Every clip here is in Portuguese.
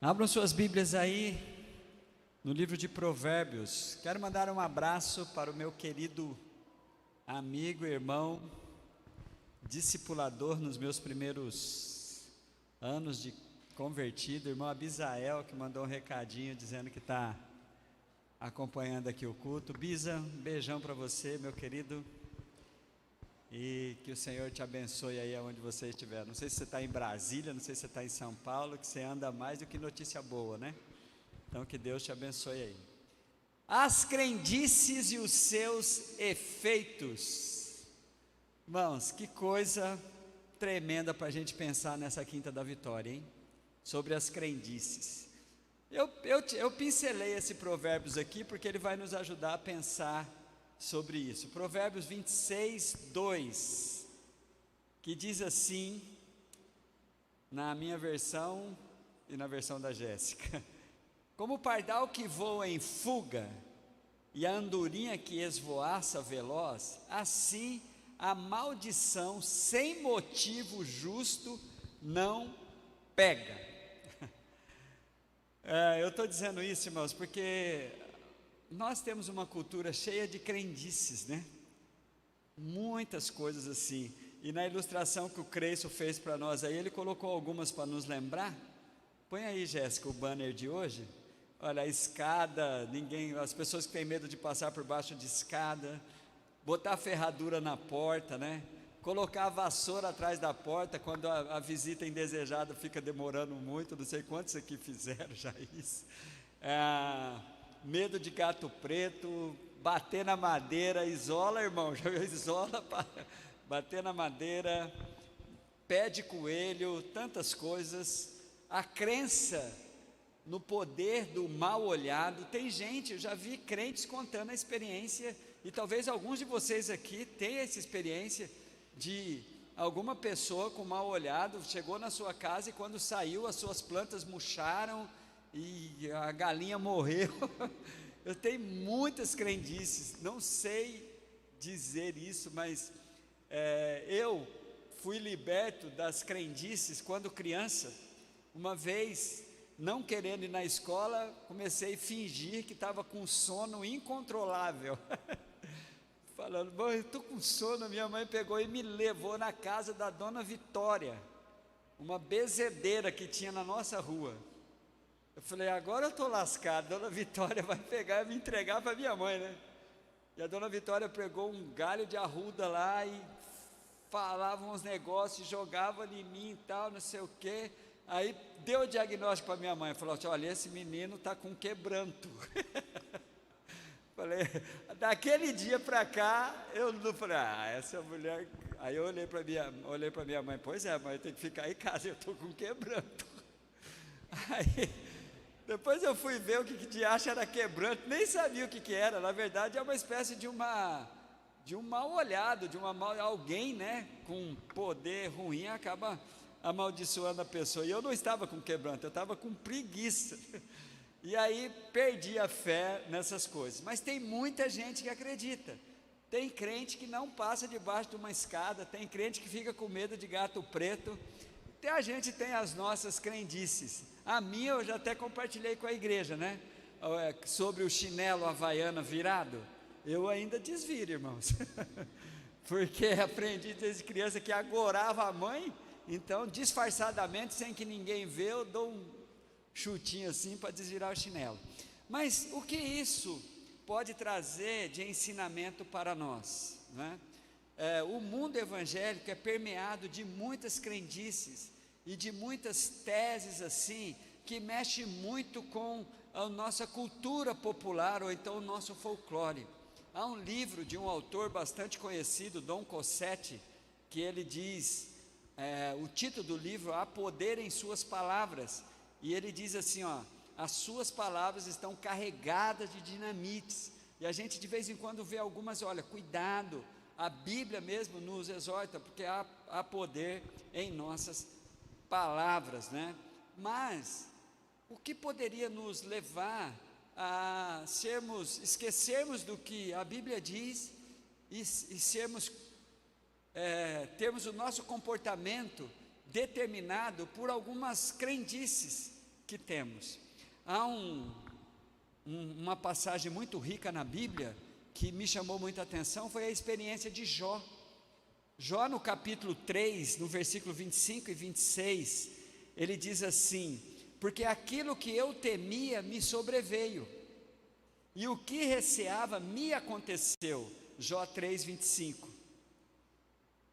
Abram suas Bíblias aí no livro de Provérbios. Quero mandar um abraço para o meu querido amigo, irmão, discipulador nos meus primeiros anos de convertido, irmão Abisael, que mandou um recadinho dizendo que está acompanhando aqui o culto. Bisa, um beijão para você, meu querido, e que o Senhor te abençoe aí aonde você estiver. Não sei se você está em Brasília, não sei se você está em São Paulo, que você anda mais do que notícia boa, né? Então que Deus te abençoe aí. As crendices e os seus efeitos. Irmãos, que coisa tremenda para a gente pensar nessa quinta da vitória, hein? Sobre as crendices. Eu pincelei esse Provérbios aqui porque ele vai nos ajudar a pensar sobre isso. Provérbios 26, 2, que diz assim, na minha versão e na versão da Jéssica: como o pardal que voa em fuga e a andorinha que esvoaça veloz, assim a maldição sem motivo justo não pega. Eu estou dizendo isso, irmãos, porque nós temos uma cultura cheia de crendices, né? Muitas coisas assim. E na ilustração que o Creço fez para nós aí, ele colocou algumas para nos lembrar. Põe aí, Jéssica, o banner de hoje. Olha, a escada, as pessoas que têm medo de passar por baixo de escada, botar a ferradura na porta, né? Colocar a vassoura atrás da porta quando a visita indesejada fica demorando muito. Não sei quantos aqui fizeram já isso. Medo de gato preto, bater na madeira, isola, irmão, já isola para bater na madeira, pé de coelho, tantas coisas. A crença no poder do mal olhado. Tem gente, eu já vi crentes contando a experiência, e talvez alguns de vocês aqui tenham essa experiência de alguma pessoa com mal olhado, chegou na sua casa e quando saiu as suas plantas murcharam e a galinha morreu. Eu tenho muitas crendices, não sei dizer isso, mas eu fui liberto das crendices quando criança. Uma vez, não querendo ir na escola, comecei a fingir que estava com sono incontrolável. Falando, bom, eu estou com sono. Minha mãe pegou e me levou na casa da dona Vitória, uma bezedeira que tinha na nossa rua. Eu falei, agora eu estou lascado, a dona Vitória vai pegar e me entregar para minha mãe, né? E a dona Vitória pegou um galho de arruda lá e falava uns negócios, jogava em mim e tal, não sei o quê. Aí deu o diagnóstico para minha mãe, falou assim, olha, esse menino está com quebranto. Falei, daquele dia para cá, eu não falei, essa mulher. Aí eu olhei para minha mãe, pois é, mas eu tenho que ficar em casa, eu estou com quebranto. Aí, depois eu fui ver o que de acha era quebranto, nem sabia o que era. Na verdade é uma espécie de um mal olhado, alguém, né, com poder ruim acaba amaldiçoando a pessoa. E eu não estava com quebranto, eu estava com preguiça. E aí perdi a fé nessas coisas. Mas tem muita gente que acredita. Tem crente que não passa debaixo de uma escada, tem crente que fica com medo de gato preto. A gente tem as nossas crendices. A minha eu já até compartilhei com a igreja, né? Sobre o chinelo havaiana virado. Eu ainda desviro, irmãos. Porque aprendi desde criança que agorava a mãe. Então, disfarçadamente, sem que ninguém vê, eu dou um chutinho assim para desvirar o chinelo. Mas o que isso pode trazer de ensinamento para nós, né? O mundo evangélico é permeado de muitas crendices e de muitas teses assim, que mexe muito com a nossa cultura popular ou então o nosso folclore. Há um livro de um autor bastante conhecido, Dom Cossetti, que ele diz, o título do livro, Há Poder em Suas Palavras, e ele diz assim, as suas palavras estão carregadas de dinamites, e a gente de vez em quando vê algumas, olha, cuidado, a Bíblia mesmo nos exorta, porque há poder em nossas palavras, né? Mas o que poderia nos levar a esquecermos do que a Bíblia diz e termos o nosso comportamento determinado por algumas crendices que temos. Há uma passagem muito rica na Bíblia que me chamou muita atenção, foi a experiência de Jó. Jó, no capítulo 3, no versículo 25 e 26, ele diz assim: porque aquilo que eu temia me sobreveio, e o que receava me aconteceu. Jó 3, 25.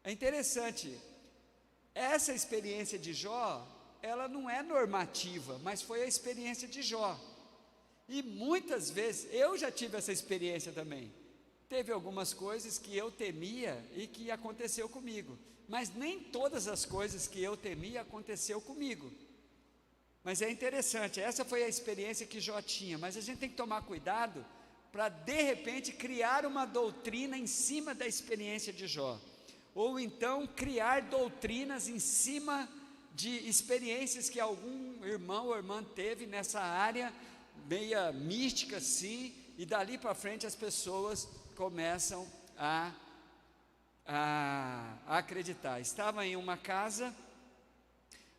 É interessante, essa experiência de Jó, ela não é normativa, mas foi a experiência de Jó. E muitas vezes, eu já tive essa experiência também. Teve algumas coisas que eu temia e que aconteceu comigo, mas nem todas as coisas que eu temia aconteceu comigo. Mas é interessante, essa foi a experiência que Jó tinha, mas a gente tem que tomar cuidado para de repente criar uma doutrina em cima da experiência de Jó, ou então criar doutrinas em cima de experiências que algum irmão ou irmã teve nessa área meia mística assim, e dali para frente as pessoas começam a acreditar. Estava em uma casa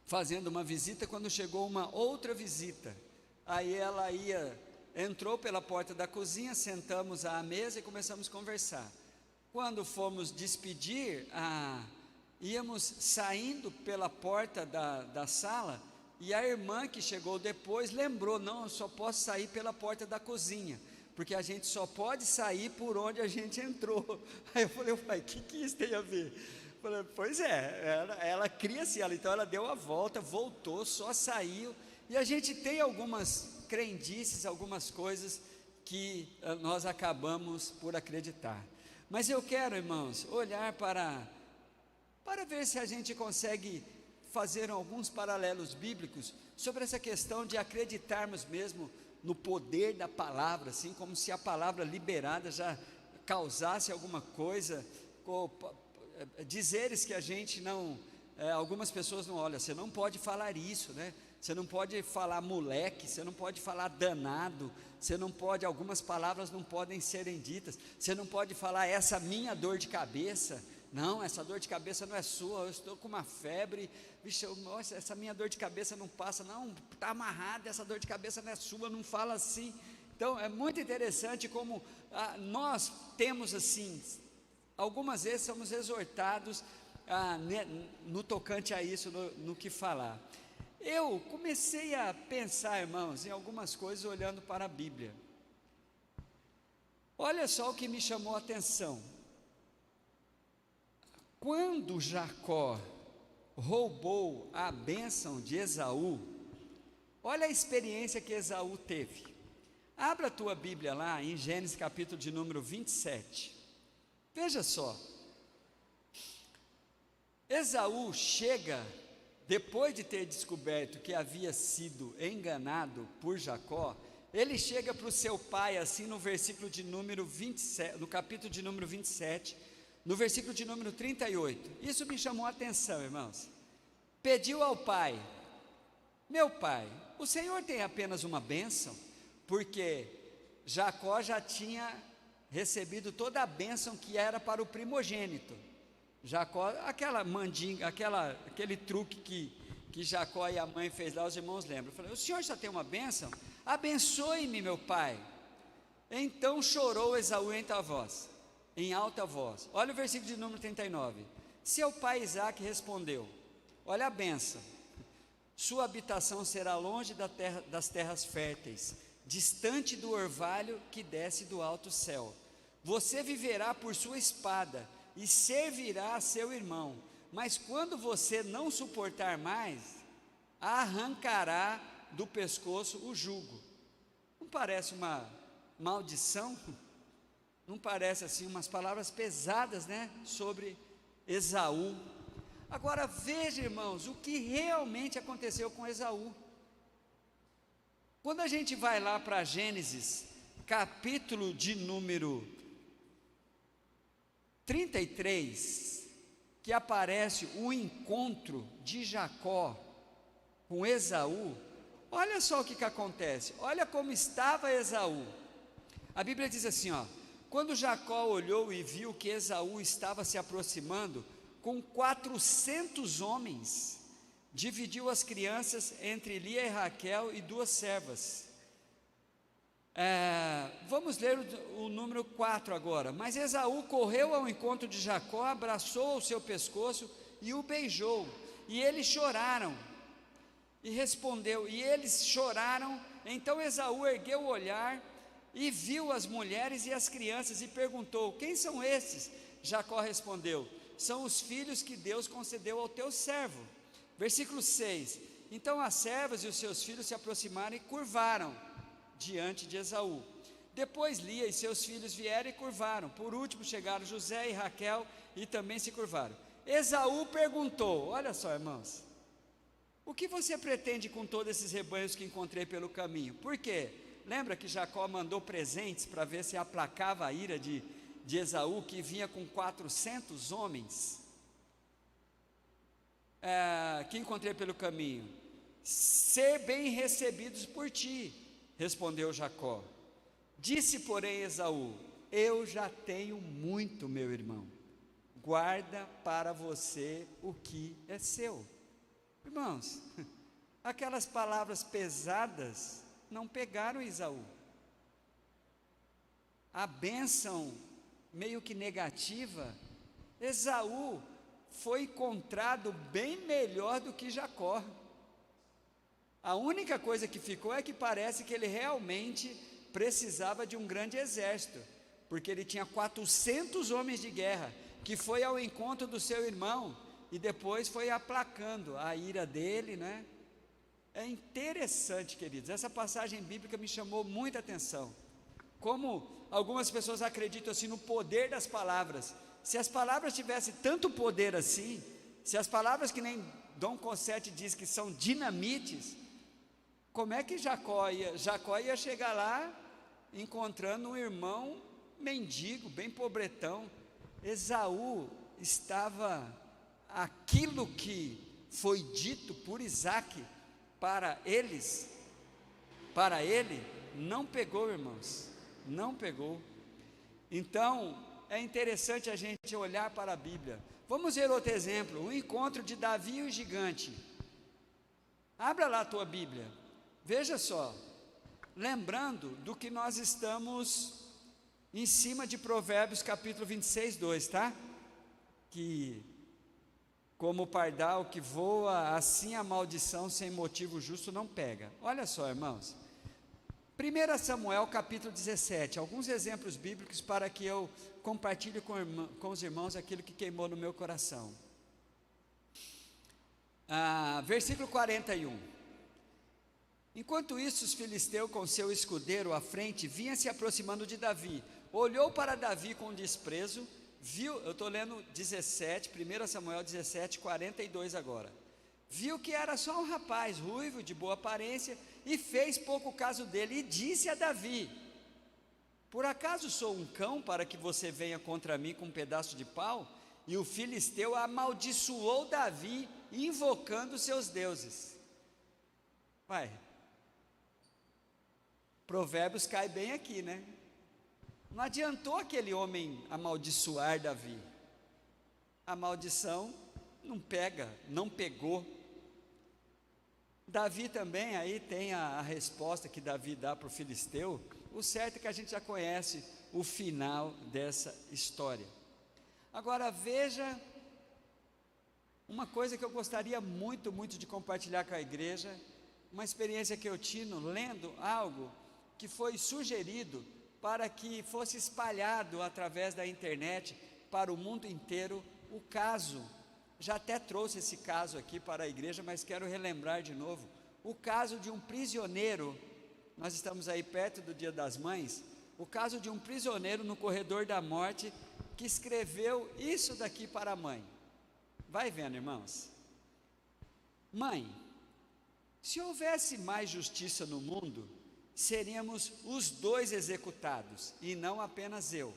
fazendo uma visita, quando chegou uma outra visita, aí ela entrou pela porta da cozinha, sentamos à mesa e começamos a conversar. Quando fomos despedir, íamos saindo pela porta da sala, e a irmã que chegou depois lembrou: não, eu só posso sair pela porta da cozinha, porque a gente só pode sair por onde a gente entrou. Aí eu falei: pai, o que isso tem a ver? Eu falei: pois é, ela cria-se, então ela deu a volta, voltou, só saiu. E a gente tem algumas crendices, algumas coisas que nós acabamos por acreditar. Mas eu quero, irmãos, olhar para ver se a gente consegue fazer alguns paralelos bíblicos sobre essa questão de acreditarmos mesmo no poder da palavra, assim como se a palavra liberada já causasse alguma coisa, dizeres que a gente não, algumas pessoas não, olha, você não pode falar isso, né? Você não pode falar moleque, você não pode falar danado, você não pode, algumas palavras não podem serem ditas, você não pode falar essa minha dor de cabeça. Não, essa dor de cabeça não é sua, eu estou com uma febre, vixe, nossa, essa minha dor de cabeça não passa, não, está amarrada, essa dor de cabeça não é sua, não fala assim. Então é muito interessante como nós temos assim, algumas vezes somos exortados no tocante a isso, no que falar. Eu comecei a pensar, irmãos, em algumas coisas olhando para a Bíblia. Olha só o que me chamou a atenção. Quando Jacó roubou a bênção de Esaú, olha a experiência que Esaú teve. Abra a tua Bíblia lá em Gênesis capítulo de número 27. Veja só. Esaú chega, depois de ter descoberto que havia sido enganado por Jacó, ele chega para o seu pai assim no versículo de número 27, no capítulo de número 27, no versículo de número 38, isso me chamou a atenção, irmãos. Pediu ao pai: meu pai, o Senhor tem apenas uma bênção? Porque Jacó já tinha recebido toda a bênção que era para o primogênito. Jacó, aquela mandinga, aquele truque que Jacó e a mãe fez lá, os irmãos lembram. Eu falei: o senhor já tem uma bênção? Abençoe-me, meu pai. Então chorou Esaú em alta voz. Olha o versículo de número 39. Seu pai Isaque respondeu: olha a bênção. Sua habitação será longe das terras férteis, distante do orvalho que desce do alto céu. Você viverá por sua espada e servirá a seu irmão, mas quando você não suportar mais, arrancará do pescoço o jugo. Não parece uma maldição? Não parece assim umas palavras pesadas, né, sobre Esaú? Agora veja, irmãos, o que realmente aconteceu com Esaú. Quando a gente vai lá para Gênesis, capítulo de número 33, que aparece o encontro de Jacó com Esaú, olha só o que acontece, olha como estava Esaú. A Bíblia diz assim, quando Jacó olhou e viu que Esaú estava se aproximando com 400 homens, dividiu as crianças entre Lia e Raquel e 2 servas. Vamos ler o número 4 agora. Mas Esaú correu ao encontro de Jacó, abraçou o seu pescoço e o beijou. E eles choraram. E respondeu, e eles choraram. Então Esaú ergueu o olhar e viu as mulheres e as crianças e perguntou: quem são estes? Jacó respondeu: são os filhos que Deus concedeu ao teu servo. Versículo 6: então as servas e os seus filhos se aproximaram e curvaram diante de Esaú. Depois Lia e seus filhos vieram e curvaram. Por último chegaram José e Raquel e também se curvaram. Esaú perguntou, olha só, irmãos, o que você pretende com todos esses rebanhos que encontrei pelo caminho? Por quê? Lembra que Jacó mandou presentes para ver se aplacava a ira de Esaú, que vinha com 400 homens, que encontrei pelo caminho? Ser bem recebidos por ti, respondeu Jacó. Disse, porém, Esaú: eu já tenho muito, meu irmão, guarda para você o que é seu. Irmãos, aquelas palavras pesadas não pegaram Esaú. A bênção meio que negativa, Esaú foi encontrado bem melhor do que Jacó. A única coisa que ficou é que parece que ele realmente precisava de um grande exército, porque ele tinha 400 homens de guerra, que foi ao encontro do seu irmão, e depois foi aplacando a ira dele, né? É interessante, queridos, essa passagem bíblica me chamou muita atenção, como algumas pessoas acreditam assim no poder das palavras. Se as palavras tivessem tanto poder assim, se as palavras que nem Dom Concetti diz que são dinamites, como é que Jacó ia chegar lá encontrando um irmão mendigo, bem pobretão? Esaú estava, aquilo que foi dito por Isaac para ele, não pegou, irmãos, não pegou. Então, é interessante a gente olhar para a Bíblia. Vamos ver outro exemplo, o encontro de Davi e o gigante. Abra lá a tua Bíblia, veja só, lembrando do que nós estamos em cima de Provérbios capítulo 26, 2, tá? Que como o pardal que voa, assim a maldição sem motivo justo não pega. Olha só, irmãos, 1 Samuel capítulo 17, alguns exemplos bíblicos para que eu compartilhe com os irmãos aquilo que queimou no meu coração. Versículo 41. Enquanto isso, os filisteus com seu escudeiro à frente vinham se aproximando de Davi. Olhou para Davi com desprezo, viu, eu estou lendo 17, 1 Samuel 17, 42 agora. Viu que era só um rapaz ruivo, de boa aparência, e fez pouco caso dele, e disse a Davi: por acaso sou um cão para que você venha contra mim com um pedaço de pau? E o filisteu amaldiçoou Davi, invocando seus deuses. Provérbios cai bem aqui, né? Não adiantou aquele homem amaldiçoar Davi, a maldição não pega, não pegou. Davi também, aí tem a resposta que Davi dá para o filisteu. O certo é que a gente já conhece o final dessa história. Agora veja uma coisa que eu gostaria muito, muito de compartilhar com a igreja, uma experiência que eu tive lendo algo que foi sugerido para que fosse espalhado através da internet para o mundo inteiro. O caso, já até trouxe esse caso aqui para a igreja, mas quero relembrar de novo, o caso de um prisioneiro. Nós estamos aí perto do Dia das Mães, o caso de um prisioneiro no corredor da morte, que escreveu isso daqui para a mãe. Vai vendo, irmãos. Mãe, se houvesse mais justiça no mundo, seríamos os dois executados, e não apenas eu.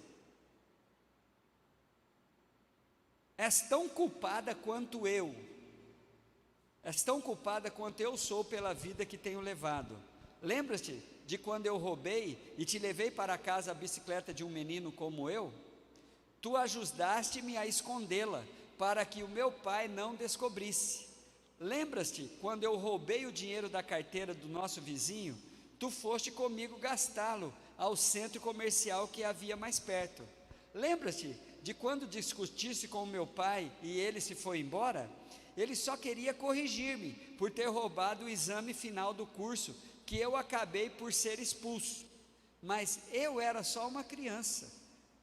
És tão culpada quanto eu. És tão culpada quanto eu sou pela vida que tenho levado. Lembra-te de quando eu roubei e te levei para casa a bicicleta de um menino como eu? Tu ajudaste-me a escondê-la, para que o meu pai não descobrisse. Lembras-te quando eu roubei o dinheiro da carteira do nosso vizinho? Tu foste comigo gastá-lo ao centro comercial que havia mais perto. Lembra-te de quando discutisse com meu pai e ele se foi embora? Ele só queria corrigir-me por ter roubado o exame final do curso, que eu acabei por ser expulso. Mas eu era só uma criança.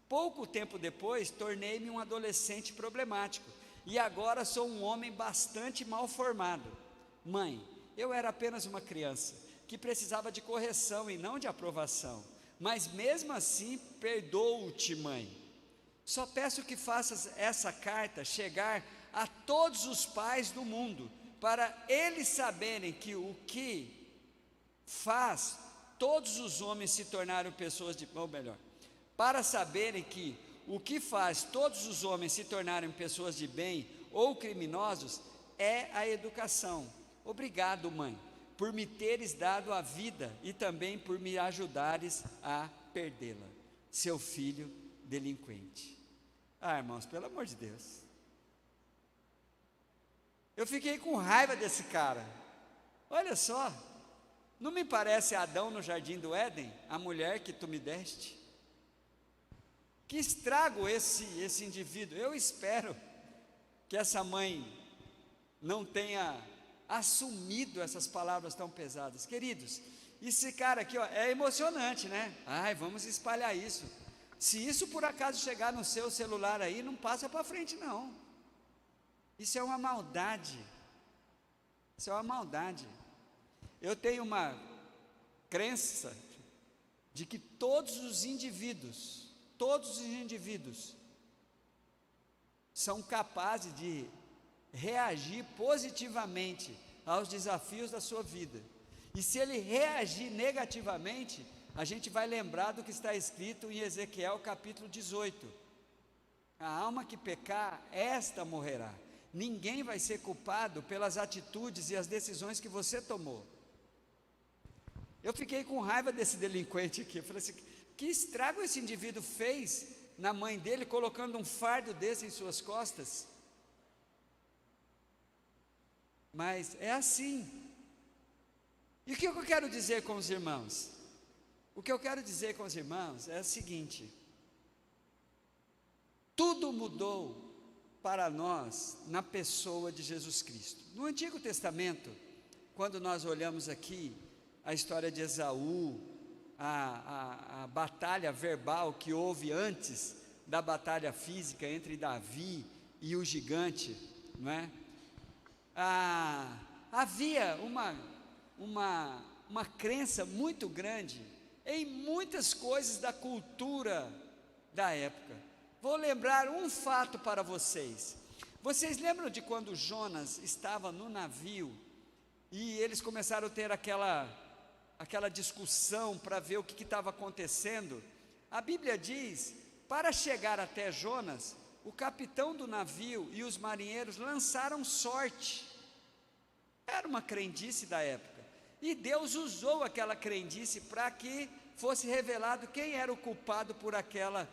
Pouco tempo depois, tornei-me um adolescente problemático, e agora sou um homem bastante mal formado. Mãe, eu era apenas uma criança, que precisava de correção e não de aprovação, mas mesmo assim, perdoo-te, mãe. Só peço que faças essa carta chegar a todos os pais do mundo, para eles saberem que o que faz todos os homens se tornarem pessoas de, ou melhor, para saberem que o que faz todos os homens se tornarem pessoas de bem ou criminosos é a educação. Obrigado, mãe, por me teres dado a vida e também por me ajudares a perdê-la. Seu filho delinquente. Ah, irmãos, pelo amor de Deus. Eu fiquei com raiva desse cara. Olha só, não me parece Adão no jardim do Éden, a mulher que tu me deste? Que estrago esse indivíduo. Eu espero que essa mãe não tenha assumido essas palavras tão pesadas. Queridos, esse cara aqui, ó, é emocionante, né? Ai, vamos espalhar isso. Se isso por acaso chegar no seu celular aí, não passa para frente não. Isso é uma maldade. Isso é uma maldade. Eu tenho uma crença de que todos os indivíduos são capazes de reagir positivamente aos desafios da sua vida. E se ele reagir negativamente, a gente vai lembrar do que está escrito em Ezequiel capítulo 18. A alma que pecar, esta morrerá. Ninguém vai ser culpado pelas atitudes e as decisões que você tomou. Eu fiquei com raiva desse delinquente aqui. Eu falei assim, que estrago esse indivíduo fez na mãe dele, colocando um fardo desse em suas costas? Mas é assim. E o que eu quero dizer com os irmãos? O que eu quero dizer com os irmãos é o seguinte: tudo mudou para nós na pessoa de Jesus Cristo. No Antigo Testamento, quando nós olhamos aqui a história de Esaú, a batalha verbal que houve antes da batalha física entre Davi e o gigante, não é? Havia uma crença muito grande em muitas coisas da cultura da época. Vou lembrar um fato para vocês. Vocês lembram de quando Jonas estava no navio e eles começaram a ter aquela discussão para ver o que estava acontecendo? A Bíblia diz, para chegar até Jonas, o capitão do navio e os marinheiros lançaram sorte. Era uma crendice da época, e Deus usou aquela crendice para que fosse revelado quem era o culpado por aquela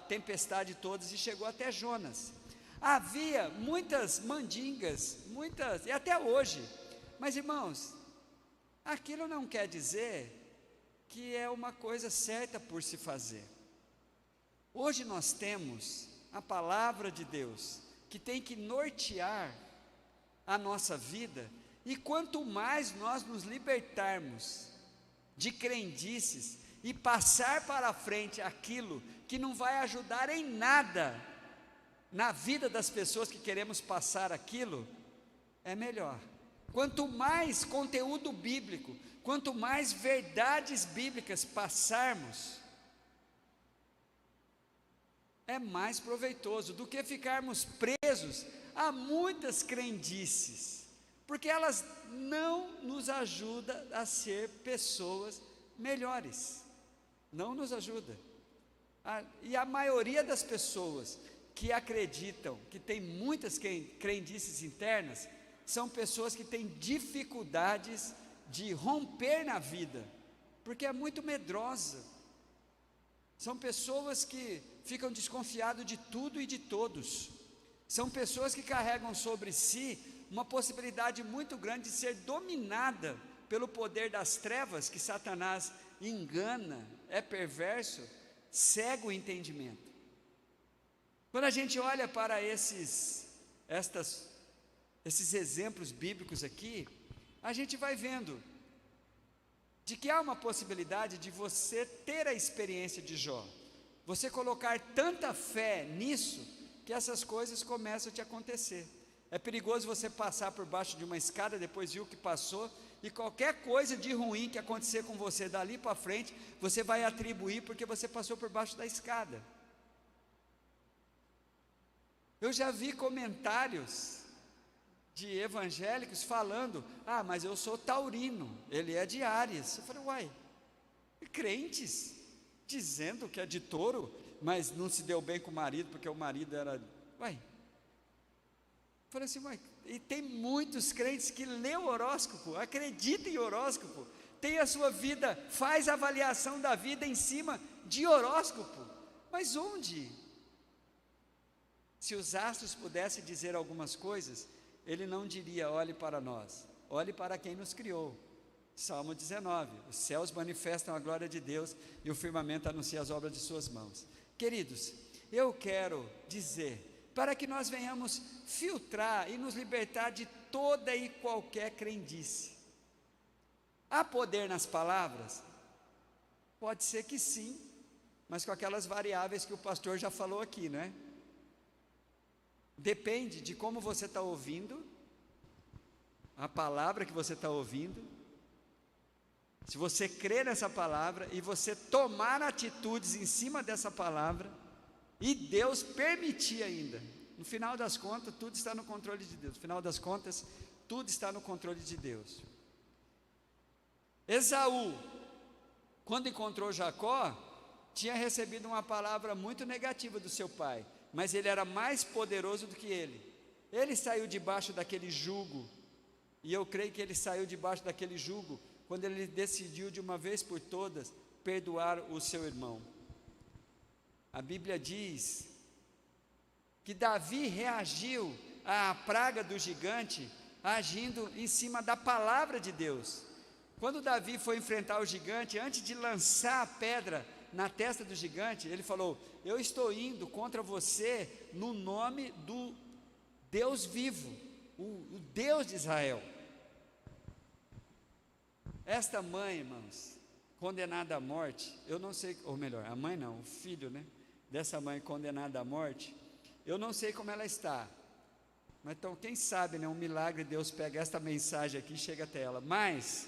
tempestade toda, e chegou até Jonas. Havia muitas mandingas, e até hoje, mas irmãos, aquilo não quer dizer que é uma coisa certa por se fazer. Hoje nós temos a palavra de Deus, que tem que nortear a nossa vida, e quanto mais nós nos libertarmos de crendices e passar para a frente aquilo que não vai ajudar em nada na vida das pessoas que queremos passar aquilo, é melhor. Quanto mais conteúdo bíblico, quanto mais verdades bíblicas passarmos, é mais proveitoso do que ficarmos presos a muitas crendices, porque elas não nos ajudam a ser pessoas melhores, não nos ajuda. E a maioria das pessoas que acreditam que tem muitas crendices internas, são pessoas que têm dificuldades de romper na vida, porque é muito medrosa. São pessoas que ficam desconfiadas de tudo e de todos. São pessoas que carregam sobre si uma possibilidade muito grande de ser dominada pelo poder das trevas, que Satanás engana, é perverso, cega o entendimento. Quando a gente olha para esses exemplos bíblicos aqui, a gente vai vendo de que há uma possibilidade de você ter a experiência de Jó, você colocar tanta fé nisso, que essas coisas começam a te acontecer. É perigoso você passar por baixo de uma escada, depois viu que passou, e qualquer coisa de ruim que acontecer com você dali para frente, você vai atribuir porque você passou por baixo da escada. Eu já vi comentários de evangélicos falando: ah, mas eu sou taurino, ele é de Áries. Eu falei: uai, e crentes dizendo que é de touro, mas não se deu bem com o marido, porque o marido era... Uai, eu falei assim: uai, e tem muitos crentes que lê o horóscopo, acreditam em horóscopo, tem a sua vida, faz a avaliação da vida em cima de horóscopo, mas onde? Se os astros pudessem dizer algumas coisas, ele não diria: olhe para nós, olhe para quem nos criou. Salmo 19, os céus manifestam a glória de Deus e o firmamento anuncia as obras de suas mãos. Queridos, eu quero dizer, para que nós venhamos filtrar e nos libertar de toda e qualquer crendice. Há poder nas palavras? Pode ser que sim, mas com aquelas variáveis que o pastor já falou aqui, não é? Depende de como você está ouvindo, a palavra que você está ouvindo, se você crer nessa palavra e você tomar atitudes em cima dessa palavra, e Deus permitir ainda, no final das contas, tudo está no controle de Deus. No final das contas, tudo está no controle de Deus. Esaú, quando encontrou Jacó, tinha recebido uma palavra muito negativa do seu pai, mas ele era mais poderoso do que ele. Ele saiu debaixo daquele jugo, e eu creio que ele saiu debaixo daquele jugo quando ele decidiu de uma vez por todas perdoar o seu irmão. A Bíblia diz que Davi reagiu à praga do gigante agindo em cima da palavra de Deus. Quando Davi foi enfrentar o gigante, antes de lançar a pedra na testa do gigante, ele falou: eu estou indo contra você no nome do Deus vivo, o Deus de Israel. Esta mãe, irmãos, condenada à morte, eu não sei, ou melhor, a mãe não, o filho, né, dessa mãe condenada à morte, eu não sei como ela está, mas então quem sabe, né, um milagre, Deus pega esta mensagem aqui e chega até ela. Mas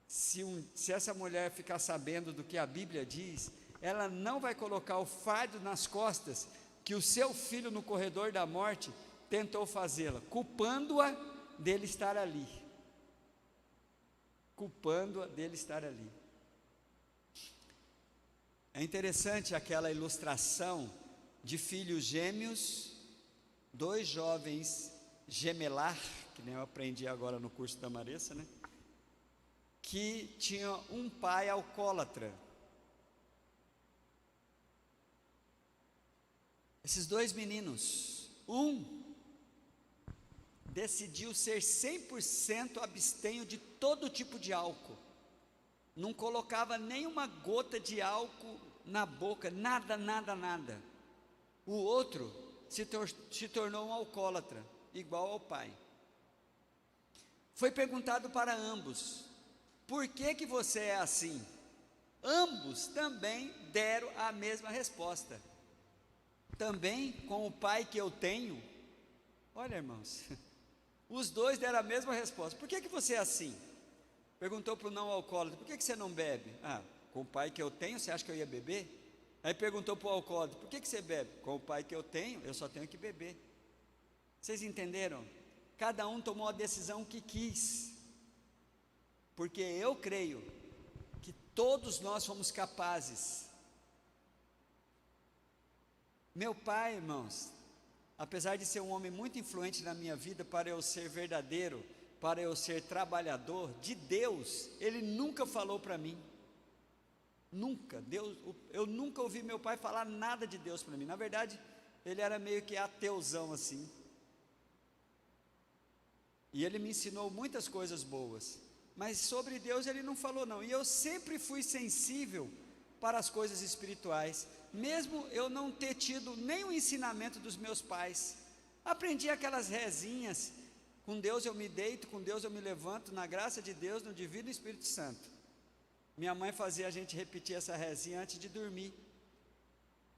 se essa mulher ficar sabendo do que a Bíblia diz, ela não vai colocar o fardo nas costas que o seu filho no corredor da morte tentou fazê-la, culpando-a dele estar ali. Culpando-a dele estar ali. É interessante aquela ilustração de filhos gêmeos, dois jovens gemelar, que nem eu aprendi agora no curso da Maressa, né? Que tinham um pai alcoólatra. Esses dois meninos, um decidiu ser 100% abstenho de todo tipo de álcool, não colocava nenhuma gota de álcool na boca, nada. O outro se tornou um alcoólatra, igual ao pai. Foi perguntado para ambos: por que você é assim? Ambos também deram a mesma resposta. Também com o pai que eu tenho. Olha, irmãos, os dois deram a mesma resposta. Por que você é assim? Perguntou para o não alcoólatra: por que você não bebe? Ah, com o pai que eu tenho, você acha que eu ia beber? Aí perguntou para o alcoólatra: por que você bebe? Com o pai que eu tenho, eu só tenho que beber. Vocês entenderam? Cada um tomou a decisão que quis, porque eu creio que todos nós fomos capazes. Meu pai, irmãos, apesar de ser um homem muito influente na minha vida, para eu ser verdadeiro, para eu ser trabalhador de Deus, ele nunca falou para mim, nunca, eu nunca ouvi meu pai falar nada de Deus para mim. Na verdade, ele era meio que ateuzão assim. e ele me ensinou muitas coisas boas, mas sobre Deus ele não falou não, e eu sempre fui sensível para as coisas espirituais, mesmo eu não ter tido nem o ensinamento dos meus pais. Aprendi aquelas rezinhas, com Deus eu me deito, com Deus eu me levanto, na graça de Deus, no Divino Espírito Santo. Minha mãe fazia a gente repetir essa rezinha antes de dormir,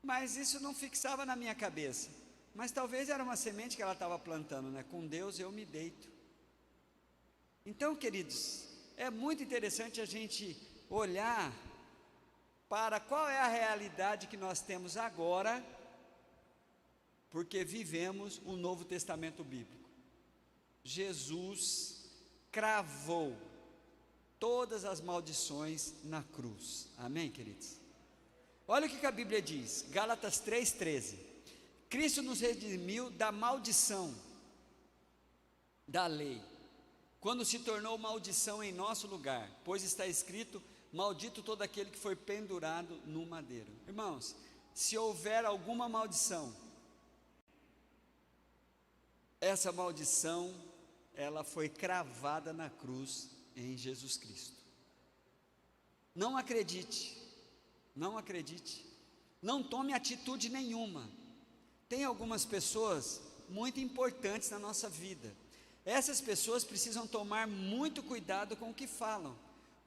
mas isso não fixava na minha cabeça, mas talvez era uma semente que ela estava plantando, né? Com Deus eu me deito. Então, queridos, é muito interessante a gente olhar para qual é a realidade que nós temos agora, porque vivemos o Novo Testamento bíblico. Jesus cravou todas as maldições na cruz. Amém, queridos? Olha o que a Bíblia diz, Gálatas 3,13. Cristo nos redimiu da maldição da lei, quando se tornou maldição em nosso lugar, pois está escrito: maldito todo aquele que foi pendurado no madeiro. Irmãos, se houver alguma maldição, essa maldição, ela foi cravada na cruz em Jesus Cristo. Não acredite, não tome atitude nenhuma. Tem algumas pessoas muito importantes na nossa vida. Essas pessoas precisam tomar muito cuidado com o que falam,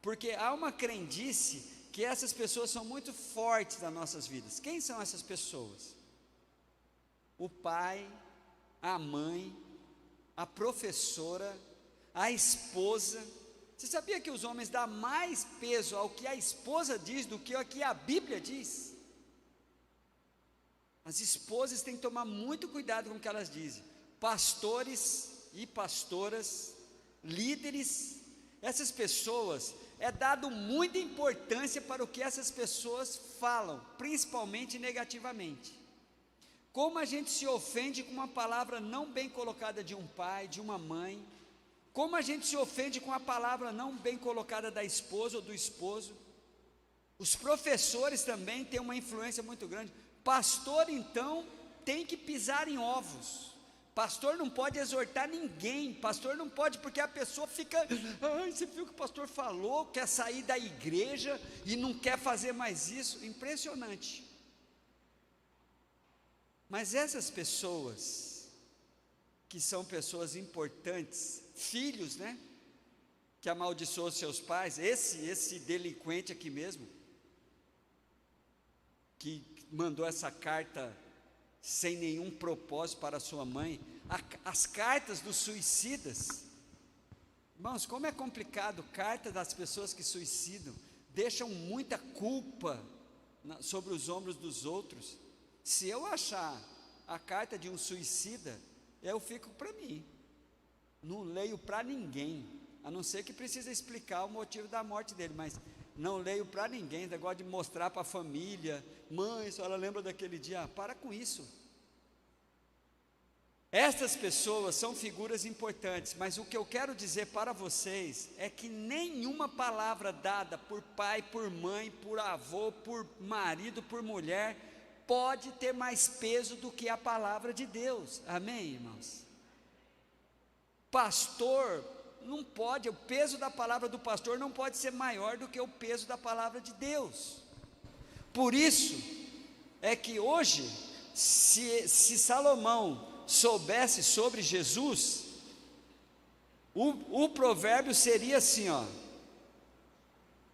porque há uma crendice que essas pessoas são muito fortes nas nossas vidas. Quem são essas pessoas? O pai, a mãe, a professora, a esposa. Você sabia que os homens dão mais peso ao que a esposa diz do que ao que a Bíblia diz? As esposas têm que tomar muito cuidado com o que elas dizem. Pastores e pastoras, líderes, essas pessoas, é dado muita importância para o que essas pessoas falam, principalmente negativamente. Como a gente se ofende com uma palavra não bem colocada de um pai, de uma mãe, como a gente se ofende com a palavra não bem colocada da esposa ou do esposo. Os professores também têm uma influência muito grande. Pastor, então, tem que pisar em ovos. Pastor não pode exortar ninguém. Pastor não pode, porque a pessoa fica: ai, você viu o que o pastor falou? Quer sair da igreja e não quer fazer mais isso. Impressionante. Mas essas pessoas, que são pessoas importantes, filhos, né? Que amaldiçoou seus pais, esse delinquente aqui mesmo, que mandou essa carta sem nenhum propósito para sua mãe, as cartas dos suicidas. Irmãos, como é complicado, carta das pessoas que suicidam, deixam muita culpa sobre os ombros dos outros. Se eu achar a carta de um suicida, eu fico para mim, não leio para ninguém, a não ser que precisa explicar o motivo da morte dele, mas não leio para ninguém, negócio de mostrar para a família: mãe, a senhora lembra daquele dia? Para com isso. Essas pessoas são figuras importantes, mas o que eu quero dizer para vocês é que nenhuma palavra dada por pai, por mãe, por avô, por marido, por mulher, pode ter mais peso do que a palavra de Deus. Amém, irmãos? Pastor não pode, o peso da palavra do pastor não pode ser maior do que o peso da palavra de Deus. Por isso é que hoje, se Salomão soubesse sobre Jesus, o provérbio seria assim, ó: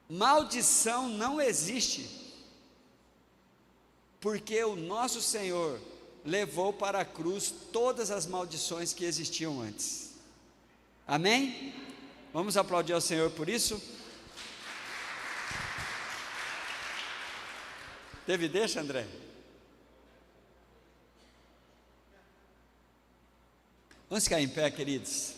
maldição não existe, porque o nosso Senhor levou para a cruz todas as maldições que existiam antes. Amém? Vamos aplaudir ao Senhor por isso? Teve deixa, André? Vamos ficar em pé, queridos.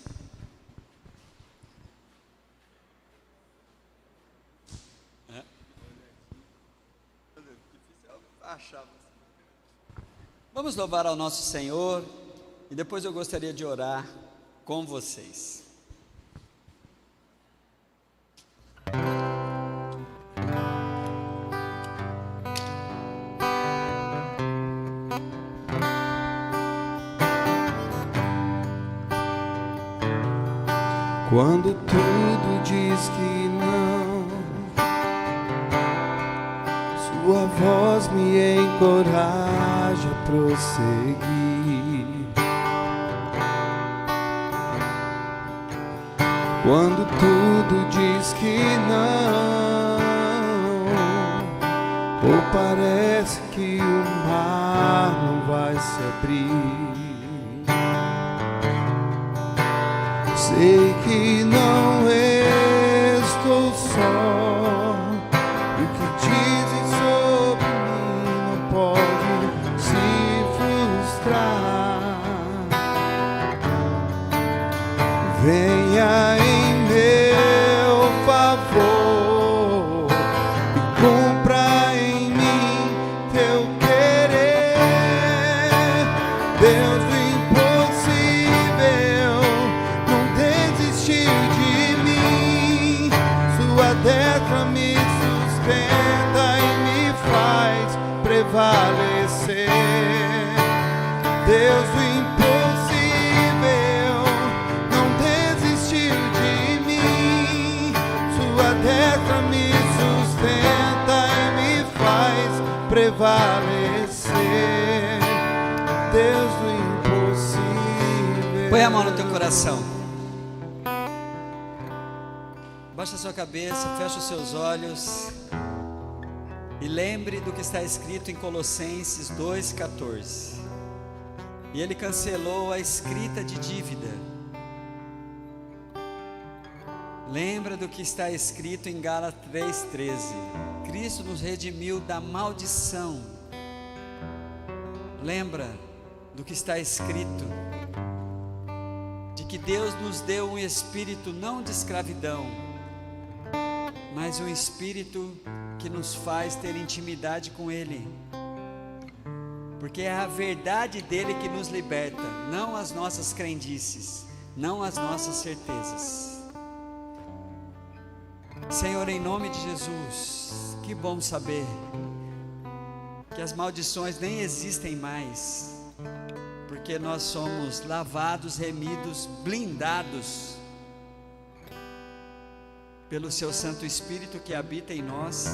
Vamos louvar ao nosso Senhor, e depois eu gostaria de orar com vocês. Quando tudo diz que não, sua voz me encoraja a prosseguir. Quando tudo diz que não, ou parece que o mar não vai se abrir, sei que não estou só, e o que dizem sobre mim não pode se frustrar. Venha em meu favor e cumpra em mim teu querer, Deus do impossível. Destra me sustenta e me faz prevalecer. Deus do impossível não desistiu de mim. Sua destra me sustenta e me faz prevalecer. Deus do impossível. Põe a mão no teu coração. Baixa a sua cabeça, fecha os seus olhos e lembre do que está escrito em Colossenses 2,14. E ele cancelou a escrita de dívida. Lembra do que está escrito em Gálatas 3,13. Cristo nos redimiu da maldição. Lembra do que está escrito, de que Deus nos deu um espírito não de escravidão, mas um espírito que nos faz ter intimidade com Ele, porque é a verdade dele que nos liberta, não as nossas crendices, não as nossas certezas. Senhor, em nome de Jesus, que bom saber que as maldições nem existem mais, porque nós somos lavados, remidos, blindados pelo seu Santo Espírito que habita em nós,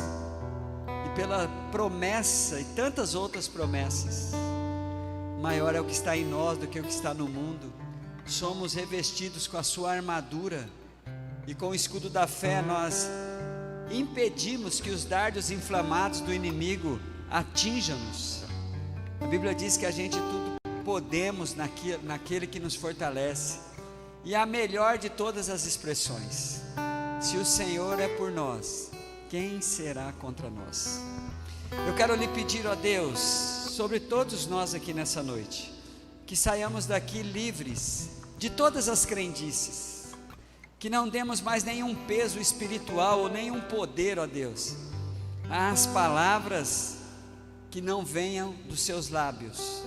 e pela promessa e tantas outras promessas. Maior é o que está em nós do que o que está no mundo. Somos revestidos com a sua armadura, e com o escudo da fé nós impedimos que os dardos inflamados do inimigo atinjam-nos. A Bíblia diz que a gente tudo podemos naquele que nos fortalece. E a melhor de todas as expressões: se o Senhor é por nós, quem será contra nós? Eu quero lhe pedir, ó Deus, sobre todos nós aqui nessa noite, que saiamos daqui livres de todas as crendices, que não demos mais nenhum peso espiritual ou nenhum poder, ó Deus, às palavras que não venham dos seus lábios,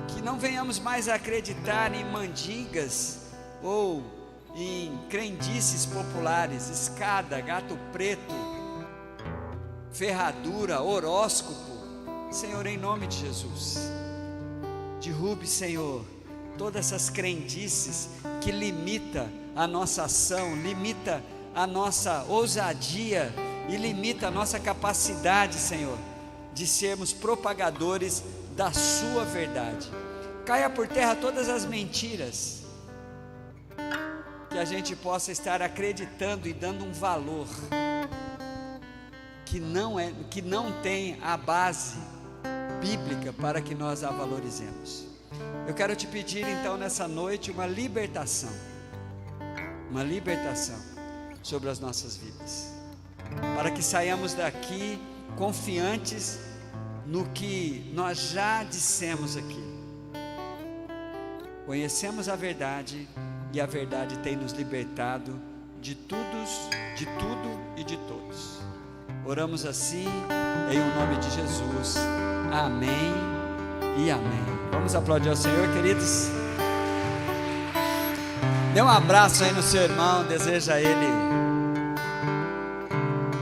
que não venhamos mais a acreditar em mandigas ou em crendices populares, escada, gato preto, ferradura, horóscopo. Senhor, em nome de Jesus, derrube, Senhor, todas essas crendices que limita a nossa ação, limita a nossa ousadia e limita a nossa capacidade, Senhor, de sermos propagadores da sua verdade. Caia por terra todas as mentiras, que a gente possa estar acreditando e dando um valor que não tem a base bíblica para que nós a valorizemos. Eu quero te pedir então nessa noite uma libertação sobre as nossas vidas, para que saiamos daqui confiantes no que nós já dissemos aqui. Conhecemos a verdade, e a verdade tem nos libertado de tudo e de todos. Oramos assim, em o nome de Jesus. Amém e amém. Vamos aplaudir ao Senhor, queridos. Dê um abraço aí no seu irmão, deseja a ele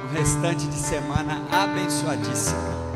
um restante de semana abençoadíssimo.